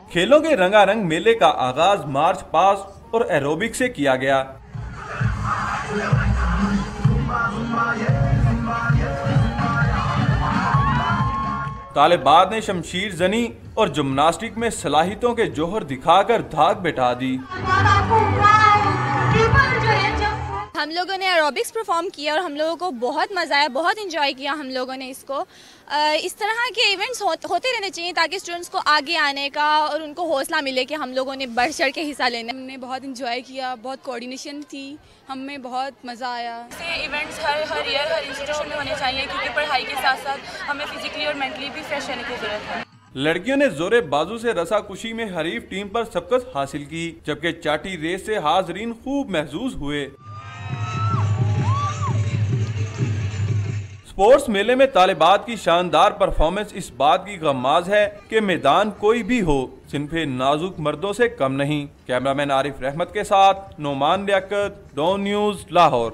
खेलों के रंगारंग मेले का आगाज मार्च पास्ट और एरोबिक से किया गया। तालिबात ने शमशीर जनी और जिम्नास्टिक में सलाहियतों के जोहर दिखाकर धाक बैठा दी। हम लोगों ने एरोबिक्स परफॉर्म किया और हम लोगों को बहुत मज़ा आया, बहुत इंजॉय किया हम लोगों ने इसको। इस तरह के इवेंट्स होते रहने चाहिए ताकि स्टूडेंट्स को आगे आने का और उनको हौसला मिले कि हम लोगों ने बढ़ चढ़ के हिस्सा लेना। हमने बहुत इंजॉय किया, बहुत कोऑर्डिनेशन थी, हमें बहुत मज़ा आया। ऐसे इवेंट्स हर ईयर हर इंस्टीट्यूशन में होने चाहिए क्योंकि पढ़ाई के साथ साथ हमें फिजिकली और मेंटली भी फ्रेश रहने की ज़रूरत है। लड़कियों ने जोरे बाजू से रसाकुशी में हरीफ टीम पर सबकत हासिल की, जबकि चाटी रेस से हाजरीन खूब महजूज हुए। स्पोर्ट्स मेले में तालिबात की शानदार परफॉर्मेंस इस बात की गम्माज है कि मैदान कोई भी हो, सिन्फे नाजुक मर्दों से कम नहीं। कैमरामैन आरिफ रहमत के साथ नोमान लियाकत, डॉन न्यूज़, लाहौर।